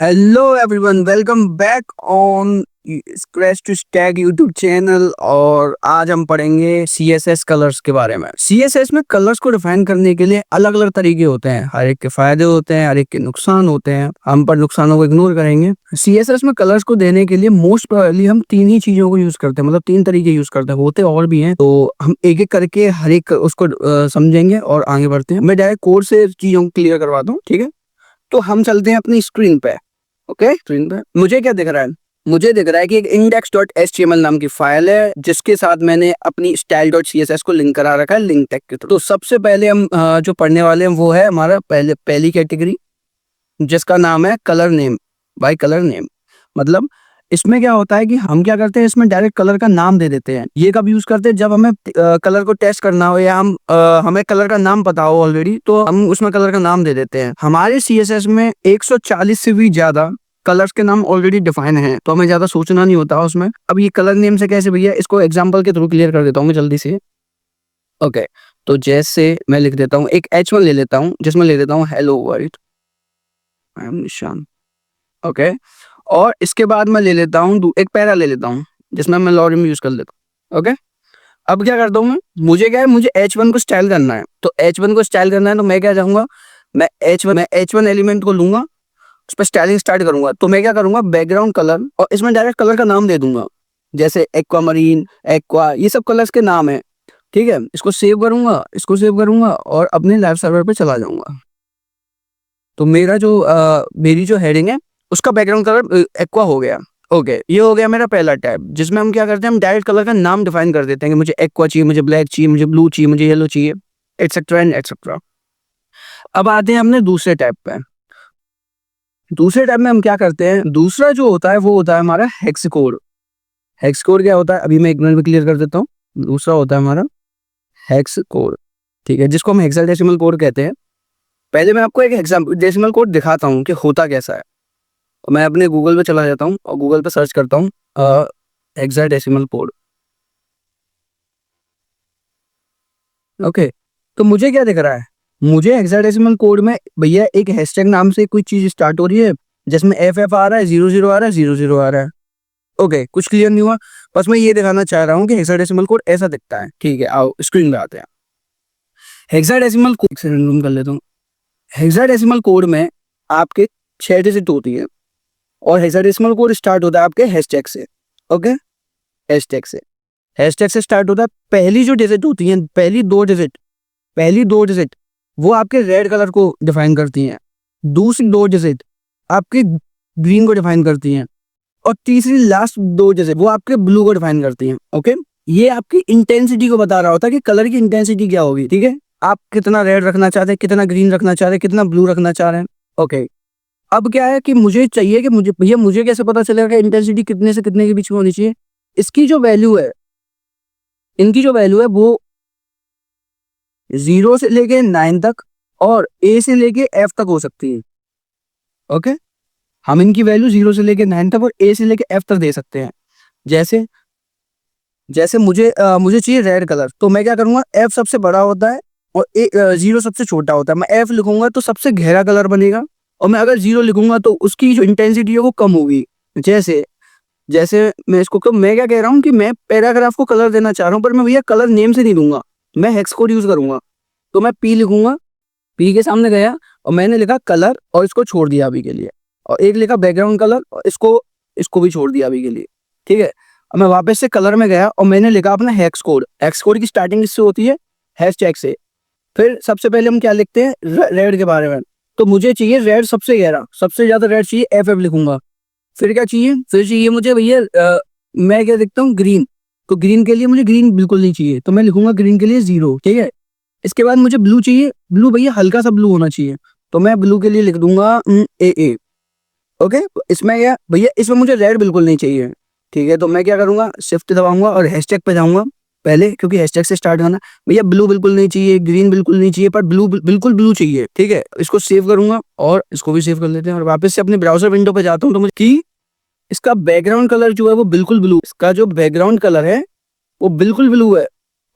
Hello everyone, welcome back on scratch to stag YouTube channel. और आज हम पढ़ेंगे सीएसएस कलर्स के बारे में। सीएसएस में कलर्स को डिफाइन करने के लिए अलग अलग तरीके होते हैं। हर एक के फायदे होते हैं, हर एक के नुकसान होते हैं। हम पर नुकसानों को इग्नोर करेंगे। सीएसएस में कलर्स को देने के लिए मोस्ट प्रोबेबली हम तीन ही चीजों को यूज करते हैं, मतलब तीन तरीके यूज करते हैं। होते और भी हैं, तो हम एक एक करके हर एक उसको समझेंगे और आगे बढ़ते हैं। मैं डायरेक्ट कोड से चीजों को क्लियर करवाता हूँ, ठीक है। तो हम चलते हैं अपनी स्क्रीन पे। ओके, स्क्रीन पे मुझे क्या दिख रहा है? मुझे दिख रहा है कि एक index.html नाम की फाइल है, जिसके साथ मैंने अपनी style.css को लिंक करा रखा है लिंक टैग के थ्रू। तो सबसे पहले हम जो पढ़ने वाले हैं वो है हमारा पहली कैटेगरी, जिसका नाम है colour name. By colour name मतलब इसमें क्या होता है कि हम क्या करते हैं, इसमें डायरेक्ट कलर का नाम दे देते हैं। ये कब यूज करते हैं? जब हमें कलर को टेस्ट करना हो या हमें कलर का नाम पता हो ऑलरेडी, तो हम उसमें कलर का नाम दे देते हैं। हमारे सीएसएस में 140 से भी ज्यादा कलर्स के नाम ऑलरेडी डिफाइन हैं, तो हमें ज्यादा सोचना नहीं होता उसमें। अब ये कलर नेम से कैसे भैया, इसको एग्जांपल के थ्रू क्लियर कर देता हूँ मैं जल्दी से। ओके, तो जैसे मैं लिख देता हूँ, एक H1 ले लेता हूँ, जिसमें ले देता हूँ हेलो वर्ल्ड, आई एम निशान। ओके, और इसके बाद मैं ले लेता हूँ एक पैरा ले लेता हूँ, जिसमें मैं लॉरिम यूज कर लेता हूँ। ओके, अब क्या करता हूँ मैं, मुझे क्या है, मुझे H1 को स्टाइल करना है। तो H1 को स्टाइल करना है तो मैं क्या चाहूंगा, मैं H1 एलिमेंट को लूंगा, उस पर स्टाइलिंग स्टार्ट करूंगा। तो मैं क्या करूंगा, बैकग्राउंड कलर, और इसमें डायरेक्ट कलर का नाम दे दूंगा, जैसे एक्वा मरीन, एक्वा, ये सब कलर्स के नाम है। ठीक है, इसको सेव करूंगा और अपने लाइव सर्वर पे चला जाऊंगा। तो मेरी जो हेडिंग है उसका बैकग्राउंड कलर एक्वा हो गया। ओके, ये हो गया मेरा पहला टैब, जिसमें हम क्या करते हैं, हम डायरेक्ट कलर का नाम डिफाइन कर देते हैं कि मुझे एक्वा चाहिए, मुझे ब्लैक चाहिए, मुझे ब्लू चाहिए, मुझे येलो चाहिए, एटसेट्रा एंड एटसेट्रा। अब आते हैं अपने दूसरे टैब पे। दूसरे टैब में हम क्या करते हैं, दूसरा जो होता है वो होता है हमारा हेक्स कोड। हेक्स कोड क्या होता है, अभी मैं एक मिनट में क्लियर कर देता हूँ। दूसरा होता है हमारा हेक्स कोड, ठीक है, जिसको हम हेक्साडेसिमल कोड कहते हैं। पहले मैं आपको एक हेक्साडेसिमल कोड दिखाता हूँ कि होता कैसा है। मैं अपने गूगल पे चला जाता हूँ और गूगल पे सर्च करता हूँ हेक्साडेसिमल कोड। ओके, तो मुझे क्या दिख रहा है, मुझे हेक्साडेसिमल कोड में भैया एक हैशटैग नाम से कोई चीज स्टार्ट हो रही है, जिसमें FF आ रहा है, 00 आ रहा है, 00 आ रहा है। ओके, कुछ क्लियर नहीं हुआ, बस मैं ये दिखाना चाह रहा हूँ कि हेक्साडेसिमल कोड ऐसा दिखता है। ठीक है, आओ स्क्रीन पे आते हैं। हेक्साडेसिमल कोड से रैंडम कर लेता हूँ। हेक्साडेसिमल कोड में आपके 6 डिजिट होती है, और हेक्साडेसिमल कोड स्टार्ट होता है आपके हैशटैग से। ओके, हैशटैग से स्टार्ट होता है। पहली जो डिजिट होती है, पहली दो डिजिट वो आपके रेड कलर को डिफाइन करती हैं। दूसरी दो डिजिट आपके ग्रीन को डिफाइन करती हैं, और तीसरी लास्ट दो डिजिट वो आपके ब्लू को डिफाइन करती हैं। ओके, ये आपकी इंटेंसिटी को बता रहा होता है कि कलर की इंटेंसिटी क्या होगी। ठीक है, आप कितना रेड रखना चाहते हैं, कितना ग्रीन रखना चाह रहे हैं, कितना ब्लू रखना चाह रहे हैं। ओके, अब क्या है कि मुझे चाहिए कि मुझे कैसे पता चलेगा कि इंटेंसिटी कितने से कितने के बीच में होनी चाहिए। इसकी जो वैल्यू है, इनकी जो वैल्यू है वो 0 से लेके 9 तक और A से लेके F तक हो सकती है। ओके, हम इनकी वैल्यू 0 से लेके 9 तक और A से लेके F तक दे सकते हैं। जैसे जैसे मुझे चाहिए रेड कलर, तो मैं क्या करूंगा, F सबसे बड़ा होता है और 0 सबसे छोटा होता है। मैं F लिखूंगा तो सबसे गहरा कलर बनेगा, और मैं अगर 0 लिखूंगा तो उसकी जो इंटेंसिटी है वो कम होगी। जैसे जैसे मैं क्या कह रहा हूँ कि मैं पैराग्राफ को कलर देना चाह रहा हूँ, पर मैं भैया कलर नेम से नहीं दूंगा, मैं हेक्स कोड यूज करूंगा। तो मैं P लिखूंगा, P के सामने गया और मैंने लिखा कलर और इसको छोड़ दिया अभी के लिए, और एक लिखा बैकग्राउंड कलर और इसको भी छोड़ दिया अभी के लिए। ठीक है, अब मैं वापस से कलर में गया और मैंने लिखा अपना हेक्स कोड की स्टार्टिंग इससे होती है हैशटैग से। फिर सबसे पहले हम क्या लिखते हैं, रेड के बारे में। तो मुझे चाहिए रेड सबसे गहरा, सबसे ज्यादा रेड चाहिए, FF लिखूंगा। फिर क्या चाहिए, फिर चाहिए मुझे भैया मैं क्या लिखता हूँ, ग्रीन। तो ग्रीन के लिए मुझे ग्रीन बिल्कुल नहीं चाहिए, तो मैं लिखूंगा ग्रीन के लिए 0। ठीक है, इसके बाद मुझे ब्लू चाहिए, ब्लू भैया हल्का सा ब्लू होना चाहिए, तो मैं ब्लू के लिए लिख दूंगा AA। ओके, इसमें क्या भैया, इसमें मुझे रेड बिल्कुल नहीं चाहिए। ठीक है, तो मैं क्या करूंगा, शिफ्ट दबाऊंगा और हैशटैग पे जाऊंगा पहले, क्योंकि हैशटैग से स्टार्ट करना। भैया ब्लू बिल्कुल नहीं चाहिए, ग्रीन बिल्कुल नहीं चाहिए, पर बिल्कुल ब्लू चाहिए। ठीक है, इसको सेव करूंगा और इसको भी सेव कर लेते हैं, और वापस से अपने ब्राउजर विंडो पे जाता हूँ। तो मुझे की इसका बैकग्राउंड कलर जो है वो बिल्कुल ब्लू, इसका जो बैकग्राउंड कलर है वो बिल्कुल ब्लू है,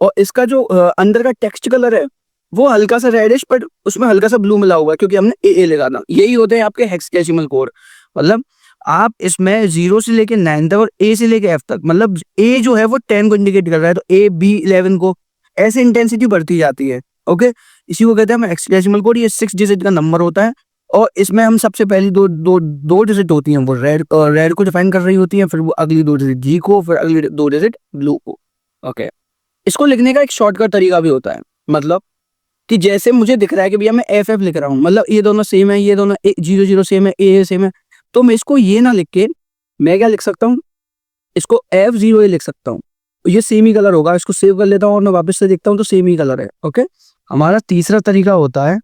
और इसका जो अंदर का टेक्स्ट कलर है वो हल्का सा रेडिश, बट उसमें हल्का सा ब्लू मिला हुआ है, क्योंकि हमने AA लगा था। यही होते हैं आपके हेक्साडेसिमल कोड। मतलब आप इसमें 0 से लेके 9 तक और ए से लेके एफ तक, मतलब ए जो है वो 10 को इंडिकेट कर रहा है, तो ए बी 11 को, ऐसे इंटेंसिटी बढ़ती जाती है। ओके, इसी को कहते हैं हम हेक्साडेसिमल कोड। ये 6 डिजिट का नंबर होता है और इसमें हम सबसे पहली दो डिजिट होती हैं वो रेड को डिफाइन कर रही होती हैं, फिर वो अगली 2 डिजिट जी को, फिर अगली 2 डिजिट ब्लू को। ओके, इसको लिखने का एक शॉर्टकट तरीका भी होता है, मतलब कि जैसे मुझे दिख रहा है कि भैया मैं एफ एफ लिख रहा हूँ, मतलब ये दोनों सेम है, ये दोनों 0 0 सेम है, ए सेम है, तो मैं इसको ये ना लिख के मैं क्या लिख सकता हूँ, इसको F0 लिख सकता हूँ, ये सेम ही कलर होगा। इसको सेव कर लेता हूँ और मैं वापस से देखता हूँ तो सेम ही कलर है। ओके, हमारा तीसरा तरीका होता है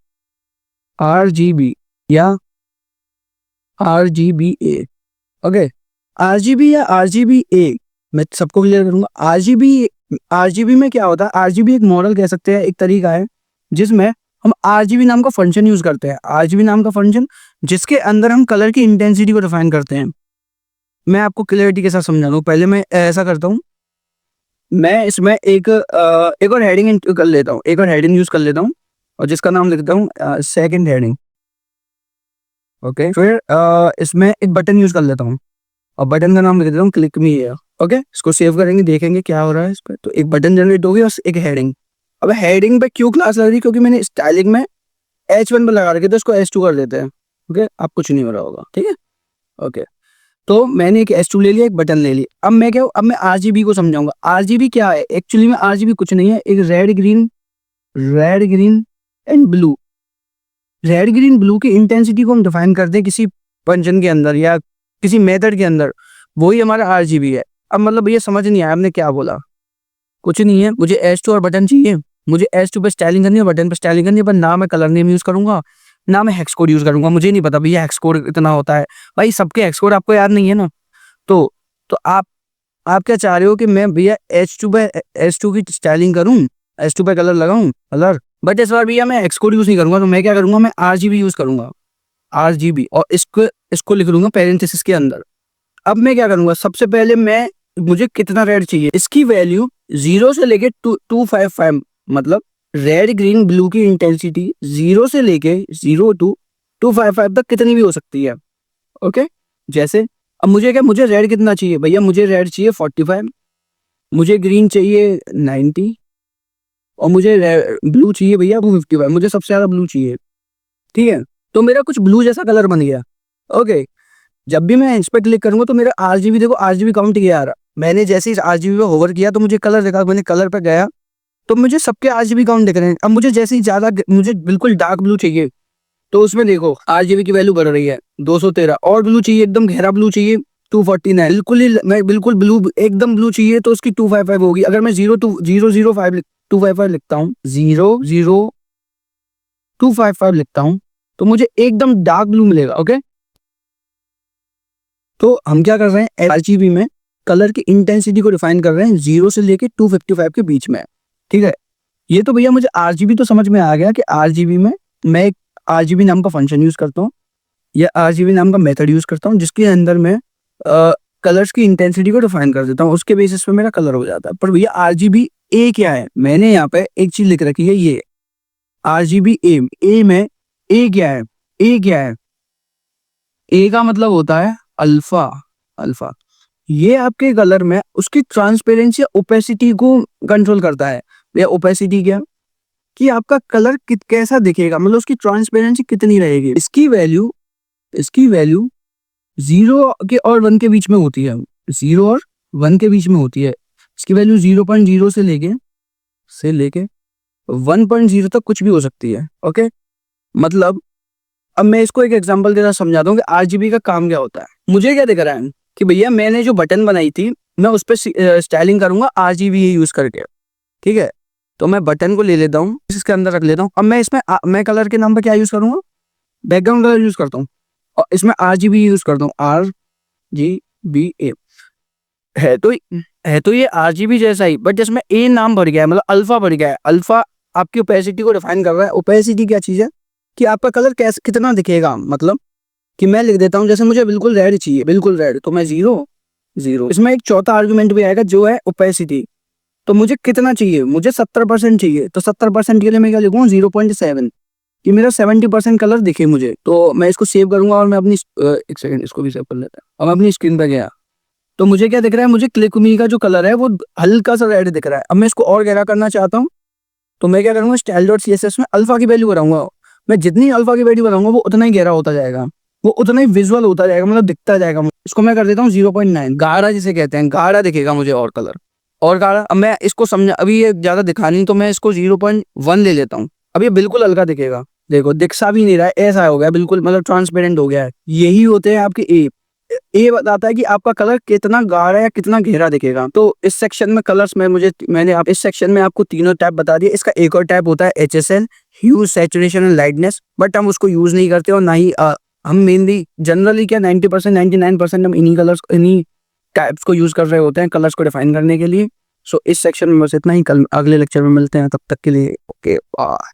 RGB या RGBA। ओके, RGB या RGBA मैं सबको क्लियर करूंगा। RGB में क्या होता है, RGB एक मॉडल कह सकते हैं, एक तरीका है जिसमें हम RGB नाम का फंक्शन यूज करते हैं। RGB नाम का फंक्शन जिसके अंदर हम कलर की इंटेंसिटी को डिफाइन करते हैं। मैं आपको क्लियरिटी के साथ समझा दूं, पहले मैं ऐसा करता हूँ, मैं इसमें एक और हेडिंग कर लेता हूँ, एक और हेडिंग यूज कर लेता हूँ और जिसका नाम लिखता हूँ सेकंड हेडिंग। ओके, फिर इसमें एक बटन यूज कर लेता हूँ और बटन का नाम लिख देता हूँ क्लिक मी हियर। ओके, इसको सेव करेंगे, देखेंगे क्या हो रहा है इस पर। तो एक बटन जनरेट होगी और एक हेडिंग। अब हेडिंग पे क्यों क्लास लग रही है, क्योंकि मैंने स्टाइलिंग में H1 पे लगा रखे थे, इसको H2 कर देते हैं। ओके, अब कुछ नहीं हो रहा होगा, ठीक है। ओके, तो मैंने एक H2 ले लिया, एक बटन ले लिया। अब मैं RGB को समझाऊंगा। RGB क्या है, एक्चुअली में RGB कुछ नहीं है, एक red green and blue. Red green blue की इंटेंसिटी को हम डिफाइन करते हैं किसी फंक्शन के अंदर या किसी मेथड के अंदर, वही हमारा RGB है। अब मतलब ये समझ नहीं आया हमने क्या बोला, कुछ नहीं है, मुझे H2 और बटन चाहिए, मुझे H2 पे स्टाइलिंग करनी है, बटन पे स्टाइलिंग करनी है, पर ना मैं कलर नेम यूज करूंगा ना मैं हेक्स कोड यूज करूंगा। मुझे नहीं पता भैया हेक्स कोड इतना होता है, भाई सबके हेक्स कोड आपको याद नहीं है ना। तो आप क्या चाह रहे हो कि मैं भैया H2 की स्टाइलिंग करूं, H2 पे कलर लगाऊं कलर, बट इस बार भैया मैं हेक्स कोड यूज नहीं करूंगा, तो मैं क्या करूंगा, मैं RGB यूज करूंगा, RGB, और इसको लिख लूंगा पैरेंथेसिस के अंदर। अब मैं क्या करूंगा, सबसे पहले मुझे कितना रेड चाहिए, इसकी वैल्यू 0 से लेके 255, मतलब रेड ग्रीन ब्लू की इंटेंसिटी 0 से लेके 0 टू 255 तक कितनी भी हो सकती है। ओके, जैसे अब मुझे रेड कितना चाहिए भैया, मुझे रेड चाहिए 45, मुझे ग्रीन चाहिए 90 और मुझे ब्लू चाहिए भैया 255। मुझे सबसे ज्यादा ब्लू चाहिए, ठीक है। तो मेरा कुछ ब्लू जैसा कलर बन गया। ओके, जब भी मैं इस पर क्लिक करूंगा तो मेरा RGB देखो, RGB काउंट किया आ रहा, मैंने जैसे इस RGB पे होवर किया तो मुझे कलर दिखा, मैंने कलर पे गया तो मुझे सबके RGB काउंट दिख रहे हैं। अब मुझे जैसे ही ज्यादा मुझे बिल्कुल डार्क ब्लू चाहिए तो उसमें देखो RGB की वैल्यू बढ़ रही है 213, और ब्लू चाहिए एकदम गहरा ब्लू चाहिए 249, मैं बिल्कुल ब्लू एकदम ब्लू चाहिए तो उसकी 255 होगी। अगर मैं 0 255 लिखता हूँ, 0 0 255 लिखता हूँ तो मुझे एकदम डार्क ब्लू मिलेगा। ओके, तो हम क्या कर रहे हैं, RGB में कलर की इंटेंसिटी को डिफाइन कर रहे हैं 0 से लेके 255 के बीच में, ठीक है। ये तो भैया मुझे RGB तो समझ में आ गया कि RGB में मैं एक RGB नाम का फंक्शन यूज करता हूँ या RGB नाम का मेथड यूज करता हूँ जिसके अंदर मैं कलर्स की इंटेंसिटी को डिफाइन कर देता हूँ, उसके बेसिस पे मेरा कलर हो जाता है। पर भैया RGBA क्या है, मैंने यहाँ पे एक चीज लिख रखी है, ये RGBA। ए में ए क्या है, ए का मतलब होता है अल्फा। ये आपके कलर में उसकी ट्रांसपेरेंसी या ओपेसिटी को कंट्रोल करता है। या ओपेसिटी क्या, कि आपका कलर कैसा दिखेगा, मतलब उसकी ट्रांसपेरेंसी कितनी रहेगी। इसकी वैल्यू 0 के और 1 के बीच में होती है, 0 और 1 के बीच में होती है। इसकी वैल्यू 0.0 से लेके 1.0 तक कुछ भी हो सकती है। ओके, मतलब अब मैं इसको एक एग्जांपल देना समझा दूं कि RGB का काम क्या होता है। मुझे क्या दिख रहा है कि भैया मैंने जो बटन बनाई थी मैं उस पर स्टाइलिंग करूंगा RGB यूज करके, ठीक है। तो मैं बटन को ले लेता हूँ, इसके अंदर रख लेता हूँ। अब मैं इसमें मैं कलर के नाम पर क्या यूज करूंगा, बैकग्राउंड कलर यूज करता हूँ और इसमें RGB यूज करता हूँ, RGBA है तो ये RGB जैसा ही, बट जिसमें ए नाम भर गया है, मतलब अल्फा भर गया है। अल्फा आपकी ओपेसिटी को डिफाइन कर रहा है। ओपेसिटी क्या चीज है, कि आपका कलर कैसे कितना दिखेगा, मतलब कि मैं लिख देता हूँ जैसे मुझे बिल्कुल रेड चाहिए, बिल्कुल रेड, तो मैं 0 इसमें एक चौथा आर्गुमेंट भी आएगा जो है ओपेसिटी। तो मुझे कितना चाहिए, मुझे 70% चाहिए, तो 70% के लिए मैं क्या लिखूंगा 0.7, कि मेरा 70% कलर दिखे मुझे। तो मैं इसको सेव करूंगा और मैं अपनी एक सेकंड इसको भी सेव कर लेता है और मैं अपनी स्क्रीन पे गया तो मुझे क्या दिख रहा है, मुझे क्लिक मी का जो कलर है वो हल्का सा रेड दिख रहा है। अब मैं इसको और गहरा करना चाहता हूँ तो मैं क्या करूंगा, स्टाइल डॉट CSS में अल्फा की वैल्यू बढ़ाऊंगा। मैं जितनी अल्फा की वैल्यू बढ़ाऊंगा वो उतना ही गहरा होता जाएगा, वो उतना ही विजुअल होता जाएगा, मतलब दिखता जाएगा। इसको मैं कर देता हूँ 0.9, गाढ़ा जिसे कहते हैं, गाढ़ा दिखेगा मुझे और कलर और गाढ़ा। अब मैं इसको समझा, अभी ये ज्यादा दिखा नहीं तो मैं इसको 0.1 ले लेता हूँ। अब ये बिल्कुल हल्का दिखेगा, देखो दिख सा भी नहीं रहा है, ऐसा हो गया बिल्कुल, मतलब ट्रांसपेरेंट हो गया है। यही होते हैं आपके ए बताता है कि आपका कलर कितना गाढ़ा या कितना गहरा दिखेगा। तो इस सेक्शन में कलर्स में मैंने आप इस सेक्शन में आपको तीनों टैब बता दिए। इसका एक और टैब होता है HSL, hue, saturation and lightness, but हम उसको यूज नहीं करते और ना ही हम मेनली जनरली क्या 90% 99% हम इन्हीं टैब्स को यूज कर रहे होते हैं कलर्स को डिफाइन करने के लिए। सो इस सेक्शन में बस इतना ही, कल अगले लेक्चर में मिलते हैं, तब तक के लिए ओके बाय।